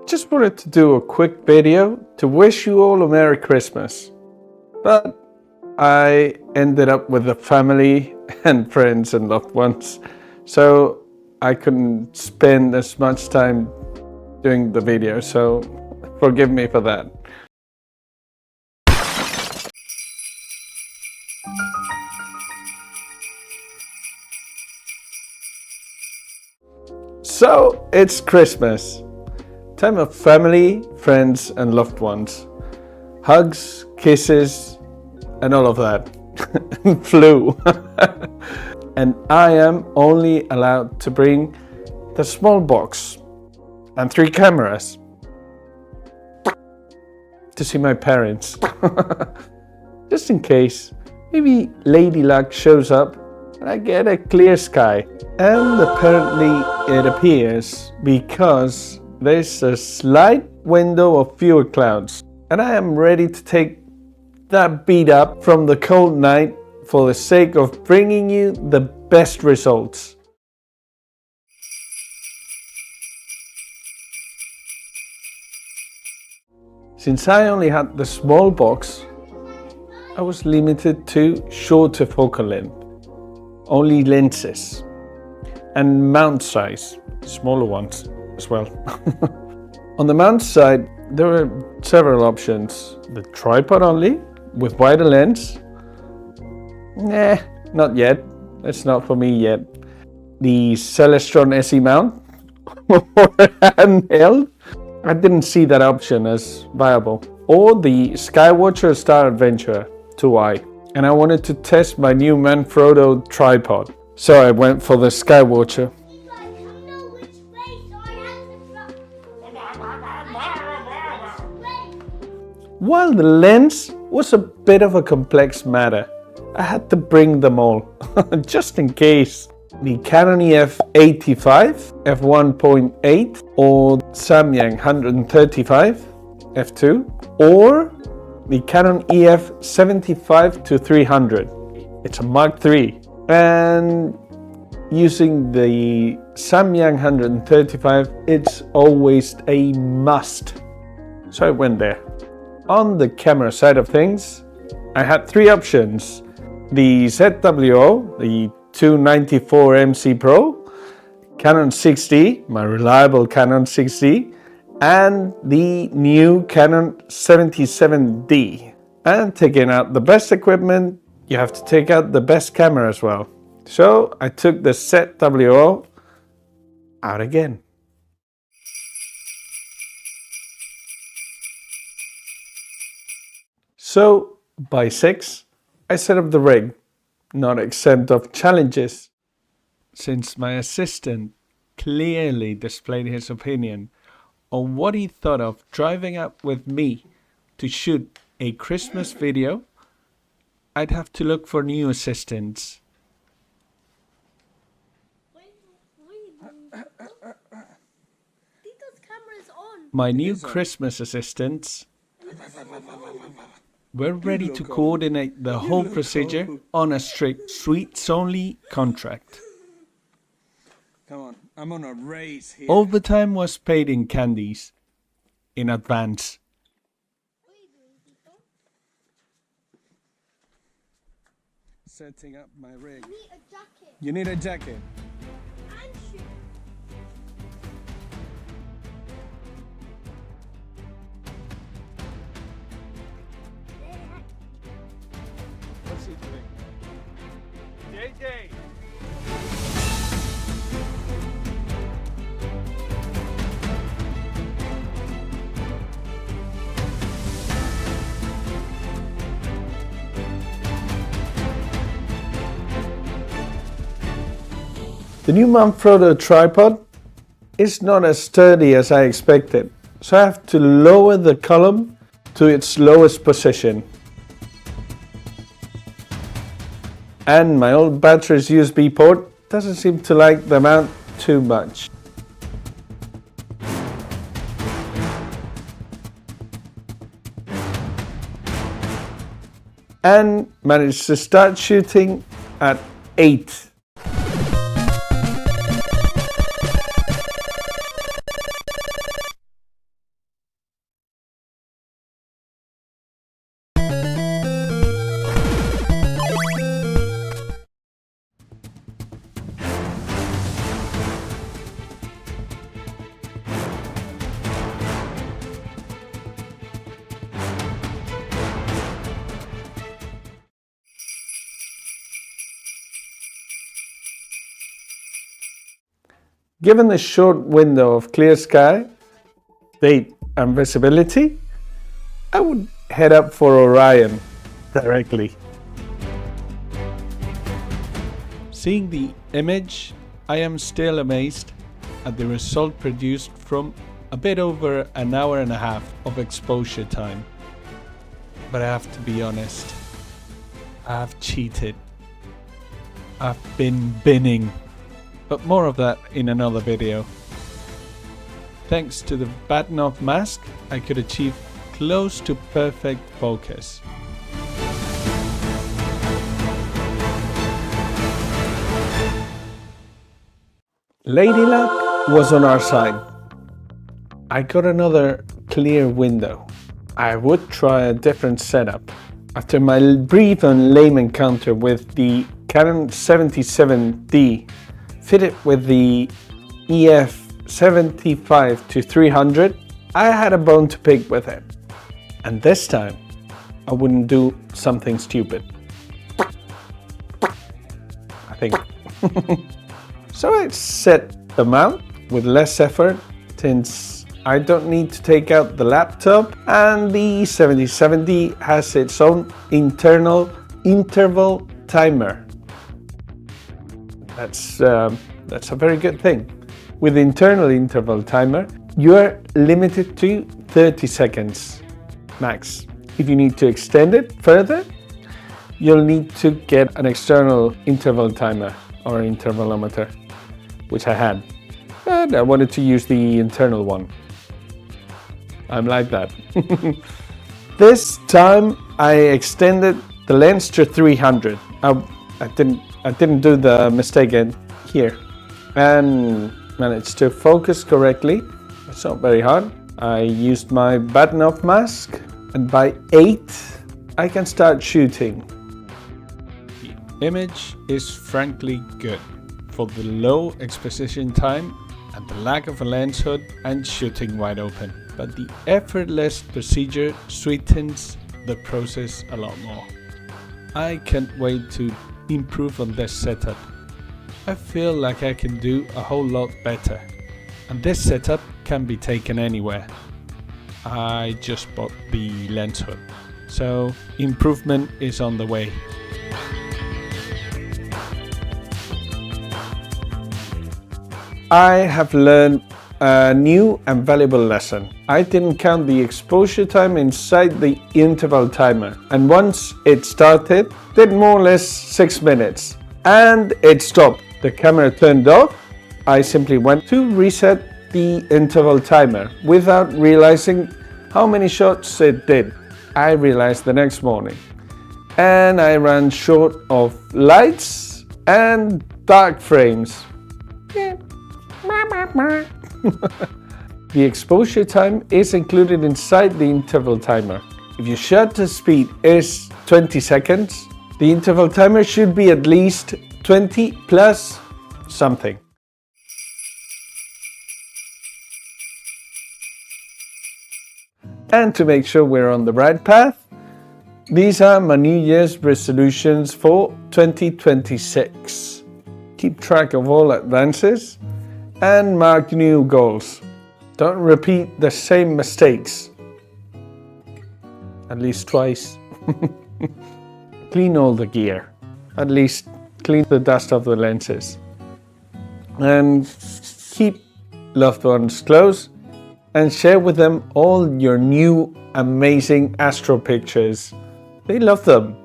Just wanted to do a quick video to wish you all a Merry Christmas. But I ended up with the family and friends and loved ones, so I couldn't spend as much time doing the video, so forgive me for that. So it's Christmas, time of family, friends and loved ones. Hugs, kisses and all of that. And flu. And I am only allowed to bring the small box and 3 cameras to see my parents. Just in case, maybe Lady Luck shows up and I get a clear sky. And apparently it appears because there's a slight window of fewer clouds. And I am ready to take that beat up from the cold night for the sake of bringing you the best results. Since I only had the small box, I was limited to shorter focal length, only lenses, and mount size, smaller ones as well. On the mount side, there were several options. The tripod only, with wider lens. Nah, not yet. That's not for me yet. The Celestron SE mount, or handheld. I didn't see that option as viable. Or the Skywatcher Star Adventurer 2i. And I wanted to test my new Manfrotto tripod. So I went for the Skywatcher. While the lens was a bit of a complex matter, I had to bring them all, just in case. The Canon EF 85 f1.8 or Samyang 135 f2 or the Canon EF 75-300. It's a Mark III. And using the Samyang 135, it's always a must. So I went there. On the camera side of things, I had 3 options. The ZWO, the 294 MC Pro, Canon 6D, my reliable Canon 6D, and the new Canon 77D. And taking out the best equipment, you have to take out the best camera as well. So I took the ZWO out again. So by 6, I set up the rig, not exempt of challenges, since my assistant clearly displayed his opinion on what he thought of driving up with me to shoot a Christmas video. I'd have to look for new assistants. My new Christmas assistants were ready to coordinate the whole procedure on a strict sweets-only contract. Come on, I'm on a race here. Overtime was paid in candies, in advance. Setting up my rig. I need a jacket. You need a jacket. And shoes. What's he doing? JJ! The new Manfrotto tripod is not as sturdy as I expected, so I have to lower the column to its lowest position. And my old battery's USB port doesn't seem to like the mount too much. And managed to start shooting at 8. Given the short window of clear sky, date and visibility, I would head up for Orion directly. Seeing the image, I am still amazed at the result produced from a bit over an hour and a half of exposure time. But I have to be honest, I've cheated. I've been binning. But more of that in another video. Thanks to the Bahtinov mask, I could achieve close to perfect focus. Lady luck was on our side. I got another clear window. I would try a different setup. After my brief and lame encounter with the Canon 77D fitted with the EF 75-300, I had a bone to pick with it. And this time, I wouldn't do something stupid. I think. So I set the mount with less effort since I don't need to take out the laptop, and the 77D has its own internal interval timer. That's a very good thing. With the internal interval timer, you are limited to 30 seconds max. If you need to extend it further, you'll need to get an external interval timer or intervalometer, which I had. But I wanted to use the internal one. I'm like that. This time I extended the lens to 300. I didn't do the mistake here, and managed to focus correctly. It's not very hard. I used my Bahtinov mask, and by 8 I can start shooting. The image is frankly good for the low exposition time and the lack of a lens hood and shooting wide open. But the effortless procedure sweetens the process a lot more. I can't wait to improve on this setup. I feel like I can do a whole lot better. And this setup can be taken anywhere. I just bought the lens hood, so improvement is on the way. I have learned a new and valuable lesson. I didn't count the exposure time inside the interval timer, and once it started, did more or less 6 minutes, and it stopped. The camera turned off. I simply went to reset the interval timer without realizing how many shots it did. I realized the next morning, and I ran short of lights and dark frames. The exposure time is included inside the interval timer. If your shutter speed is 20 seconds, the interval timer should be at least 20 plus something. And to make sure we're on the right path, these are my New Year's resolutions for 2026. Keep track of all advances and mark new goals. Don't repeat the same mistakes. At least twice. Clean all the gear. At least clean the dust off the lenses. And keep loved ones close and share with them all your new amazing astro pictures. They love them.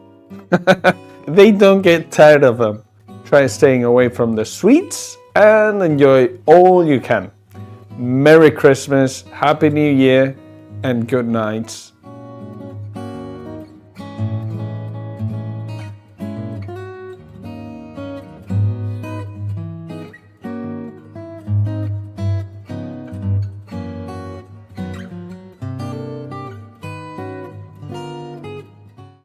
They don't get tired of them. Try staying away from the sweets and enjoy all you can. Merry Christmas, Happy New Year, and good nights.